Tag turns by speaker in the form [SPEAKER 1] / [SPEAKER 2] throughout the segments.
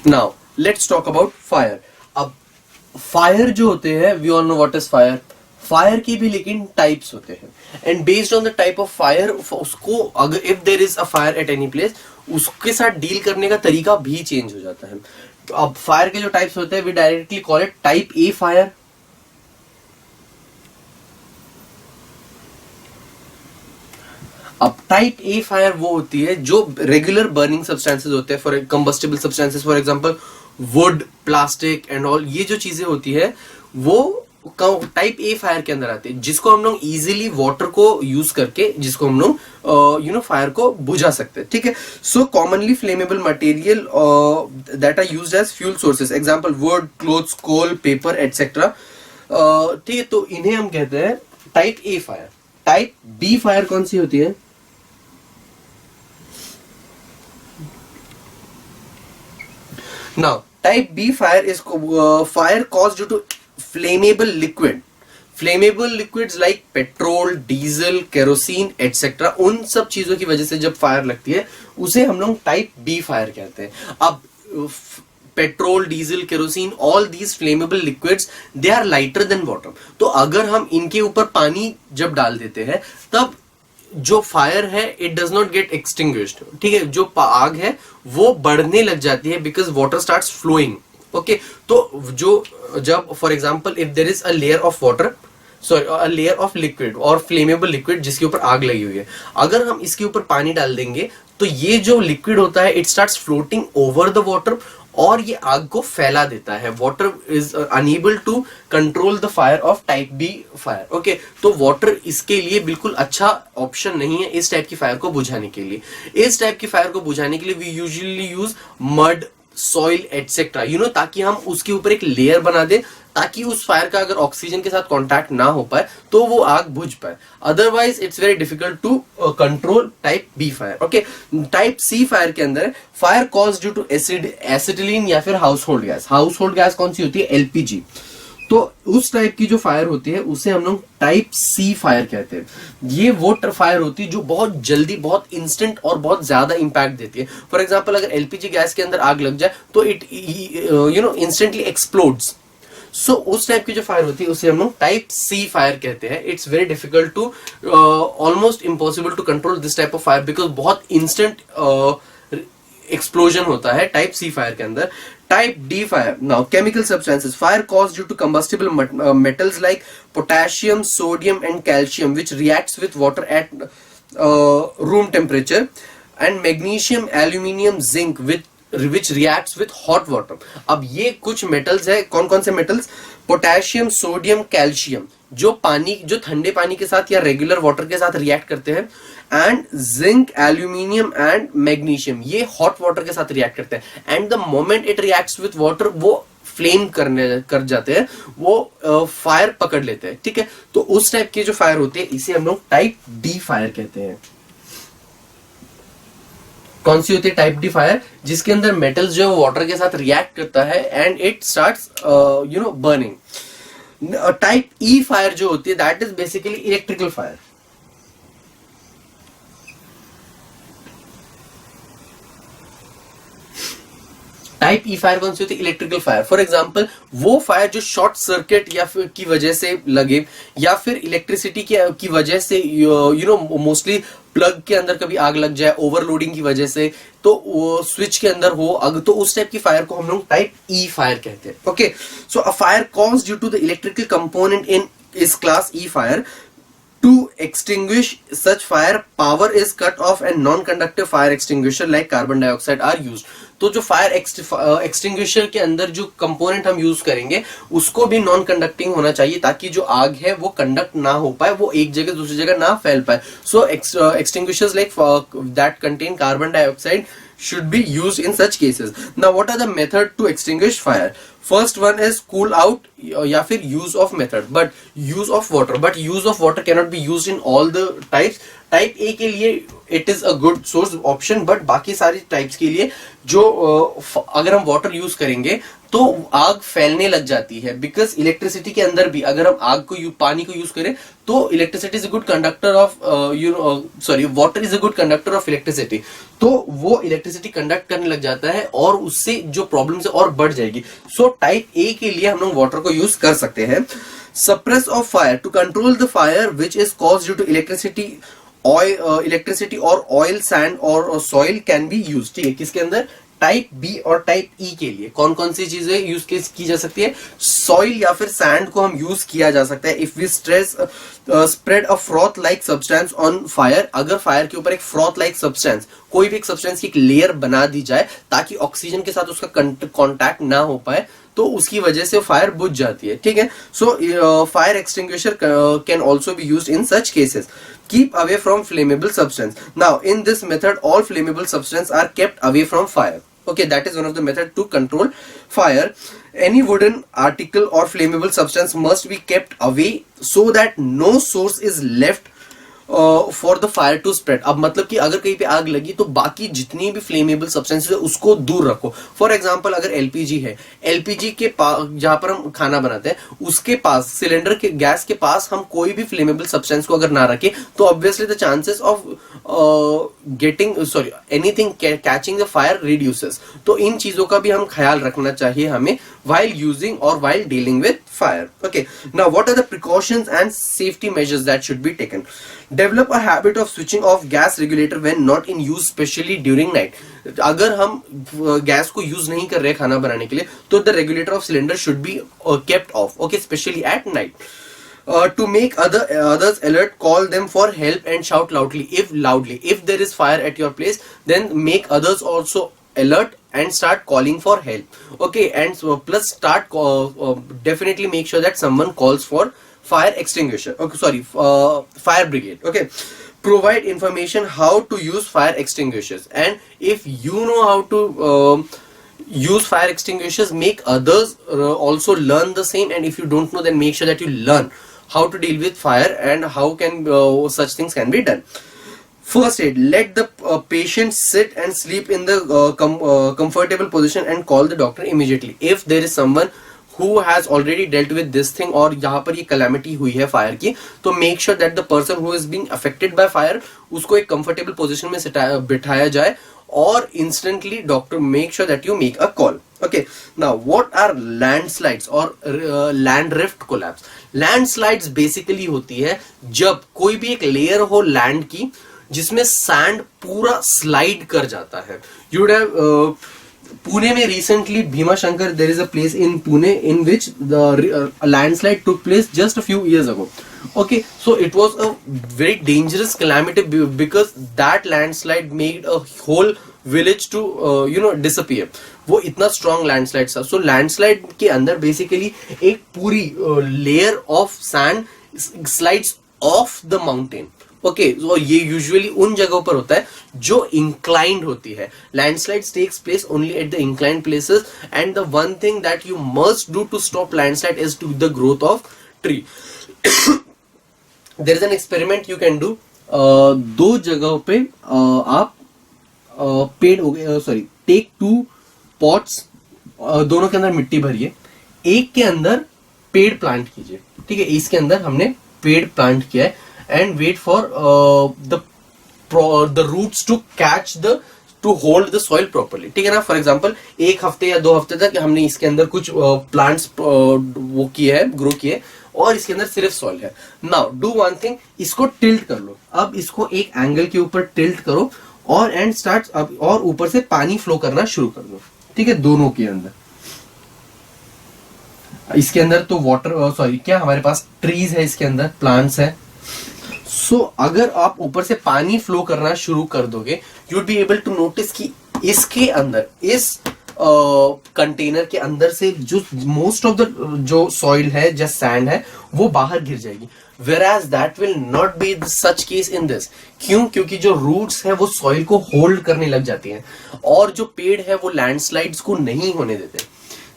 [SPEAKER 1] Now let's talk about fire. अब fire जो होते हैं, we all know what is fire. Fire की भी लेकिन टाइप्स होते हैं, and based on the type of fire उसको, अगर if there is a fire at any place, उसके साथ डील करने का तरीका भी चेंज हो जाता है। तो अब फायर के जो टाइप्स होते हैं, we directly call it type A fire. अब टाइप ए फायर वो होती है जो रेगुलर बर्निंग सब्सटेंसेस होते हैं, for combustible substances, for example wood, plastic and all, ये जो चीजें होती है वो टाइप ए फायर के अंदर आती है, जिसको हम लोग इजीली वाटर को यूज करके, जिसको हम लोग फायर को बुझा सकते हैं। ठीक है, so commonly flammable material that are used as fuel sources, example wood, clothes, coal, paper etcetera. ठीक है, तो इन्हें हम कहते हैं type A fire. Type B fire कौन सी होती है? Now, type B fire is fire caused due to flammable liquid. Flammable liquids like petrol, diesel, kerosene, etc. उन सब चीजों की वजह से जब फायर लगती है उसे हम लोग टाइप बी फायर कहते हैं। अब petrol, diesel, kerosene, all these flammable liquids, they are lighter than water. तो अगर हम इनके ऊपर पानी जब डाल देते हैं तब जो फायर है it does not gate extinguished. ठीक है, जो आग है वो बढ़ने लग जाती है because water starts flowing. Okay, तो जो जब for example if there is a layer of water, sorry a layer of liquid और फ्लेमेबल लिक्विड जिसके ऊपर आग लगी हुई है, अगर हम इसके ऊपर पानी डाल देंगे तो ये जो लिक्विड होता है it starts floating over the water और ये आग को फैला देता है। Water is unable to control the fire of type B fire. Okay, तो वाटर इसके लिए बिल्कुल अच्छा ऑप्शन नहीं है इस टाइप की फायर को बुझाने के लिए। इस टाइप की फायर को बुझाने के लिए we usually use mud, soil etcetera, ताकि हम उसके ऊपर एक लेयर बना दे, ताकि उस फायर का अगर ऑक्सीजन के साथ कांटेक्ट ना हो पाए तो वो आग बुझ पाए। Otherwise it's very difficult to control type B fire. Okay, type C fire के अंदर fire cause due to acetylene या फिर household gas. Household gas कौन सी होती है? एलपीजी। तो उस टाइप की जो फायर होती है उसे हम लोग टाइप सी फायर कहते हैं। ये वो फायर होती है जो बहुत जल्दी, बहुत इंस्टेंट और बहुत ज्यादा इंपैक्ट देती है। फॉर एग्जांपल अगर एलपीजी गैस के अंदर आग लग जाए तो इट इंस्टेंटली एक्सप्लोड्स। सो उस टाइप की जो फायर होती है उसे हम लोग टाइप सी फायर कहते हैं। It's very difficult to, almost impossible to control this type of fire because बहुत इंस्टेंट एक्सप्लोजन होता है टाइप सी फायर के अंदर। Type D fire, now chemical substances, fire cause due to combustible metals like potassium, sodium and calcium which reacts with water at room temperature, and magnesium, aluminium, zinc which reacts with hot water. अब ये कुछ metals है, कौन कौन से metals? Potassium, sodium, calcium, जो ठंडे पानी के साथ या रेगुलर वाटर के साथ रिएक्ट करते हैं, and zinc, aluminium and magnesium, ये हॉट वाटर के साथ रिएक्ट करते हैं। And the moment it reacts with water वो फ्लेम कर जाते हैं, वो फायर पकड़ लेते हैं। ठीक है, तो उस टाइप की जो फायर होती है इसे हम लोग टाइप डी फायर कहते हैं। कौन सी होती है टाइप डी फायर? जिसके अंदर मेटल्स जो वाटर के साथ रिएक्ट करता है and it starts burning. Type E fire जो होती है that is basically electrical fire. Type E fire कौन सी होती है? Electrical fire. फॉर एग्जांपल वो फायर जो शॉर्ट सर्किट या फिर की वजह से लगे, या फिर इलेक्ट्रिसिटी की वजह से, मोस्टली प्लग के अंदर कभी आग लग जाए ओवरलोडिंग की वजह से, तो वो स्विच के अंदर हो आग, तो उस टाइप की फायर को हम लोग टाइप ई फायर कहते हैं। Okay, so a fire cause due to the electrical component in is class E fire. To extinguish such fire, power is cut off and non-conductive fire extinguisher like carbon dioxide are used. तो जो fire extinguisher के अंदर जो component हम use करेंगे उसको भी non conducting होना चाहिए, ताकि जो आग है वो कंडक्ट ना हो पाए, वो एक जगह दूसरी जगह ना फैल पाए। So extinguishers like that contain carbon dioxide should be used in such cases. Now, what are the method to extinguish fire? First one is cool out या फिर use of method, but use of water, but use of water cannot be use in all the types. Type A के लिए it is a good source option, but बाकी सारी types के लिए जो अगर हम वाटर यूज करेंगे तो आग फैलने लग जाती है. बिकॉज इलेक्ट्रिसिटी के अंदर भी अगर हम आग को पानी को यूज करें तो electricity is a good conductor of water is a good conductor of electricity. तो वो इलेक्ट्रिसिटी कंडक्ट करने लग जाता है और उससे जो प्रॉब्लम है और बढ़ जाएगी. सो टाइप ए के लिए हम लोग वाटर को यूज कर सकते हैं. Suppress of fire, to control the fire which is cause due to electricity electricity और ऑयल, सैंड और सॉइल कैन बी यूज. ठीक है, किसके अंदर? टाइप बी और टाइप ई के लिए कौन कौन सी चीजें यूज की जा सकती है? सॉइल या फिर सैंड को हम यूज किया जा सकता है. If we spread a froth like substance on fire, अगर फायर के ऊपर एक फ्रॉथ लाइक सब्सटेंस, कोई भी एक सब्सटेंस की एक लेयर बना दी जाए ताकि ऑक्सीजन के साथ उसका कांटेक्ट ना हो पाए, तो उसकी वजह से फायर बुझ जाती है. ठीक है, so fire extinguisher can also be used in such cases. Keep away from flammable substance. Now, in this method, all flammable substance are kept away from fire. Okay, that is one of the method to control fire. Any wooden article or flammable substance must be kept away so that no source is left for the fire to spread. अब मतलब कि अगर कहीं पे आग लगी तो बाकी जितनी भी फ्लेमेबल सब्सटेंसेस है उसको दूर रखो. फॉर एग्जांपल अगर एलपीजी है, एलपीजी के पास जहां पर हम खाना बनाते हैं उसके पास, सिलेंडर के गैस के पास हम कोई भी फ्लेमेबल सब्सटेंस को अगर ना रखें तो obviously the chances of anything catching the fire reduces. तो इन चीजों का भी हम ख्याल रखना चाहिए हमें while using or while dealing with fire. Okay, now what are the precautions and safety measures that should be taken? Develop a habit of switching off gas regulator when not in use, especially during night. अगर हम gas को use नहीं कर रहे खाना बनाने के लिए तो the regulator of cylinder should be kept off. Okay, especially at night. To make others alert, call them for help and shout loudly. If there is fire at your place, then make others also alert and start calling for help. Okay, and so plus start definitely make sure that someone calls for fire extinguisher. Okay, fire brigade. Okay, provide information how to use fire extinguishers, and if you know how to use fire extinguishers, make others also learn the same. And if you don't know, then make sure that you learn how to deal with fire and how can such things can be done. First aid, let the patient sit and sleep in the comfortable position and call the doctor immediately. If there is someone who has already dealt with this thing और यहाँ पर ये calamity हुई है fire की, तो make sure that the person who is being affected by fire उसको एक comfortable position में बिठाया जाए और instantly doctor make sure that you make a call. Okay, now what are landslides और land rift collapse? Landslides basically होती है जब कोई भी एक layer हो land की जिसमें सैंड पूरा स्लाइड कर जाता है. यू वुड हैव पुणे में recently Bhimashankar, there is a place in Pune in which the landslide took place just a few years ago. Okay, so it was a very dangerous calamity because that landslide made a whole village to disappear. वो इतना strong landslide था. So landslide के अंदर basically एक पूरी layer of sand slides off the mountain. Okay, तो ये usually उन जगहों पर होता है जो इंक्लाइंड होती है. Landslides takes place only at the inclined places and the one thing that you must do to stop landslide is to the growth of tree. There is an experiment you can do. दो जगहों पे आप पेड़ हो गए, sorry, take 2 pots, दोनों के अंदर मिट्टी भरिए, एक के अंदर पेड़ प्लांट कीजिए. ठीक है, इसके अंदर हमने पेड़ प्लांट किया है and wait for the roots to hold the soil properly. ठीक है ना. फॉर एग्जाम्पल 1 हफ्ते या 2 हफ्ते तक हमने इसके अंदर कुछ प्लांट्स वो किए है, ग्रो किए, और इसके अंदर सिर्फ सॉइल है. नाउ डू वन थिंग, इसको टिल्ट कर लो. अब इसको एक एंगल के ऊपर टिल्ट करो और एंड स्टार्ट, अब और ऊपर से पानी फ्लो करना शुरू कर दो. ठीक है, दोनों के अंदर. इसके अंदर तो वाटर क्या हमारे पास ट्रीज है, इसके अंदर प्लांट्स है. सो अगर आप ऊपर से पानी फ्लो करना शुरू कर दोगे, you would be able to notice कि इसके अंदर, इस कंटेनर के अंदर से जो मोस्ट ऑफ द जो सॉइल है, जो सैंड है, वो बाहर गिर जाएगी. whereas that will not be such case in this. क्यों? क्योंकि जो रूट्स है वो सॉइल को होल्ड करने लग जाती हैं और जो पेड़ है वो लैंडस्लाइड्स को नहीं होने देते.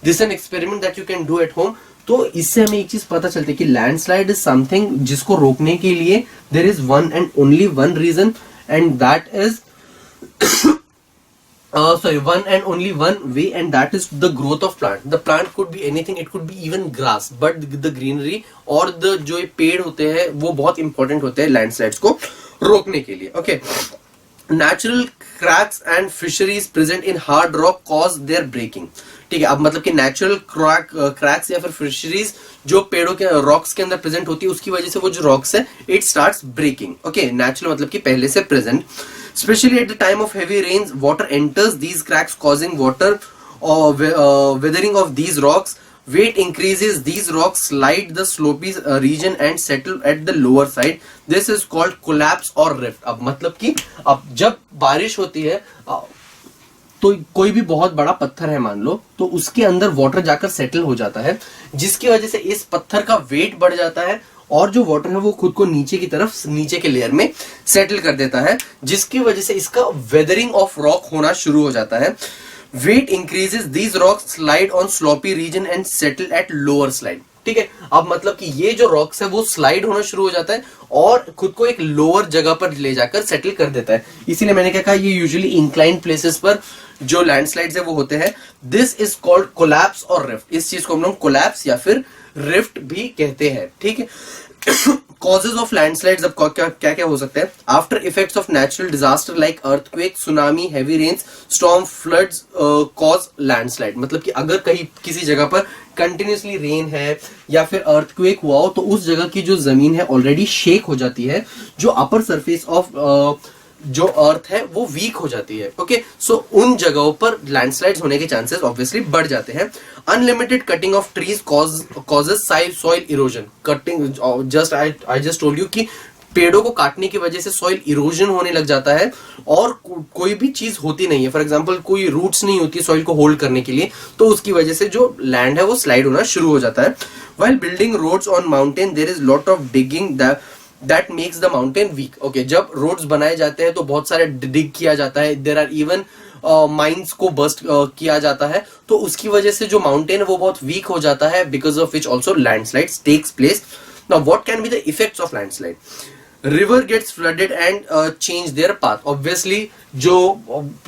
[SPEAKER 1] This an experiment that you can do at home. तो इससे हमें एक चीज पता चलती है कि लैंडस्लाइड इज समथिंग जिसको रोकने के लिए there is one and only one reason, and that is one and only one way, and that is the growth of plant. The plant could be anything, it could be even grass, but the greenery और the जो ये पेड़ होते हैं वो बहुत important होते हैं लैंडस्लाइड्स को रोकने के लिए। Okay, natural cracks and fisheries present in hard rock cause their breaking. ठीक है, अब मतलब कि नेचुरल क्रैक्स या फिर फिशरीज जो पेड़ों के रॉक्स के अंदर प्रेजेंट होती है उसकी वजह से वो जो रॉक्स है it starts breaking. Okay, natural मतलब कि पहले से present. Especially at the time of heavy rains, water enters these cracks, causing water weathering of these rocks. Weight increases, these rocks slide the slopy region and settle at the lower side. This is called collapse or rift. अब मतलब कि अब जब बारिश होती है तो कोई भी बहुत बड़ा पत्थर है मान लो, तो उसके अंदर वाटर जाकर सेटल हो जाता है, जिसकी वजह से इस पत्थर का वेट बढ़ जाता है और जो वाटर है वो खुद को नीचे की तरफ नीचे के लेयर में सेटल कर देता है, जिसकी वजह से इसका वेदरिंग ऑफ रॉक होना शुरू हो जाता है। Weight increases, these rocks slide on sloppy region and settle at lower slide. ठीक है, अब मतलब कि ये जो रॉक्स है वो स्लाइड होना शुरू हो जाता है और खुद को एक लोअर जगह पर ले जाकर सेटल कर देता है। इसीलिए मैंने क्या कहा, ये यूजुअली इंक्लाइंड प्लेसेस पर जो लैंडस्लाइड्स है वो होते हैं। दिस इज कॉल्ड कोलैप्स और रिफ्ट। इस चीज को हम लोग कोलैप्स या फिर रिफ्ट भी कहते हैं। ठीक है, कॉजेज ऑफ लैंडस्लाइड्स अब क्या क्या हो सकते हैं। After effects of natural disaster like earthquake, tsunami, heavy rains, storm, floods cause landslide. मतलब कि अगर कहीं किसी जगह पर कंटिन्यूसली रेन है या फिर अर्थक्वेक हुआ हो तो उस जगह की जो जमीन है ऑलरेडी शेक हो जाती है, जो अपर सरफेस ऑफ जो अर्थ है वो वीक हो जाती है। ओके, सो उन जगहों पर लैंडस्लाइड्स होने के चांसेस ऑब्वियसली बढ़ जाते हैं। Unlimited cutting of trees causes soil erosion. Cutting, just I just told you कि पेड़ों को काटने की वजह से सॉइल इरोजन होने लग जाता है और कोई भी चीज होती नहीं है। फॉर एग्जांपल कोई रूट्स नहीं होती सॉइल को होल्ड करने के लिए, तो उसकी वजह से जो लैंड है वो स्लाइड होना शुरू हो जाता है। While building roads on mountain there is lot of digging that makes the mountain weak. Okay, जब रोड्स बनाए जाते हैं तो बहुत सारे डिग किया जाता है, देयर आर इवन माइंस को बस्ट किया जाता है, तो उसकी वजह से जो माउंटेन है वो बहुत वीक हो जाता है, because of which also landslides takes place. Now what can be the effects of landslide. River gets flooded and change their path. Obviously जो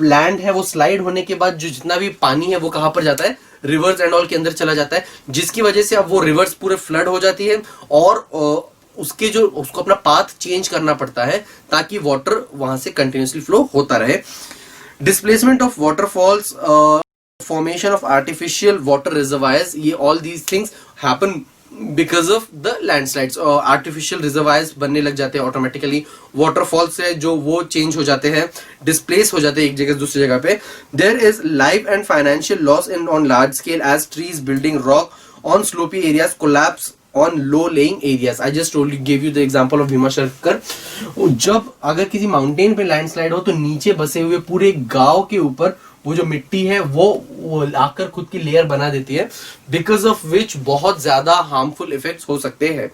[SPEAKER 1] लैंड है वो स्लाइड होने के बाद जो जितना भी पानी है वो कहां पर जाता है, रिवर्स एंड ऑल के अंदर चला जाता है, जिसकी वजह से अब वो रिवर्स पूरे फ्लड हो जाती है और उसको अपना पाथ चेंज करना पड़ता है ताकि वाटर वहां से कंटिन्यूसली फ्लो होता रहे। Displacement of waterfalls, formation of artificial water reservoirs, ये all these things happen because of the landslides. Artificial reservoirs बनने लग जाते हैं ऑटोमेटिकली, वाटरफॉल्स है जो वो चेंज हो जाते हैं, डिस्प्लेस हो जाते हैं एक जगह से दूसरी जगह पे। There is life and financial loss in on large scale as trees, building, rock on sloppy areas collapse on low laying areas. I just told you, gave you the example of Bhimashankar. जब अगर किसी mountain पे landslide हो तो नीचे बसे हुए पूरे गांव के ऊपर वो जो मिट्टी है वो आकर खुद की लेयर बना देती है, बिकॉज ऑफ विच बहुत ज्यादा हार्मफुल इफेक्ट्स हो सकते हैं।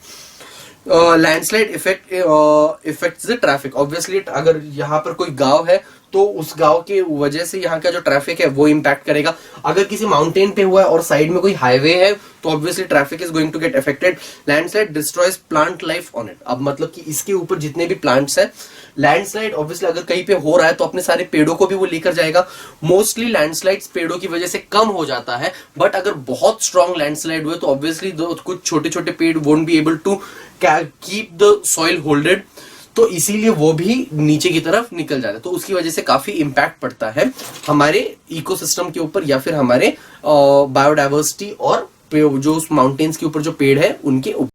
[SPEAKER 1] Landslide effects the traffic. Obviously अगर यहाँ पर कोई गांव है तो उस गांव की वजह से यहाँ का जो ट्रैफिक है वो इम्पैक्ट करेगा। अगर किसी माउंटेन पे हुआ है और साइड में कोई हाईवे है तो obviously traffic is going to get affected. Landslide destroys plant life on it. अब मतलब कि इसके ऊपर जितने भी प्लांट्स हैं, लैंडस्लाइड ऑब्वियसली अगर कहीं पे हो रहा है तो अपने सारे पेड़ों को भी वो लेकर जाएगा। मोस्टली लैंडस्लाइड्स पेड़ों की वजह से कम हो जाता है, बट अगर बहुत स्ट्रॉन्ग लैंडस्लाइड हुए तो ऑब्वियसली कुछ छोटे छोटे पेड़ won't be able to keep the soil holded, तो इसीलिए वो भी नीचे की तरफ निकल जाता है। तो उसकी वजह से काफी इंपैक्ट पड़ता है हमारे इकोसिस्टम के ऊपर या फिर हमारे बायोडाइवर्सिटी और जो उस माउंटेन्स के ऊपर जो पेड़ है उनके ऊपर।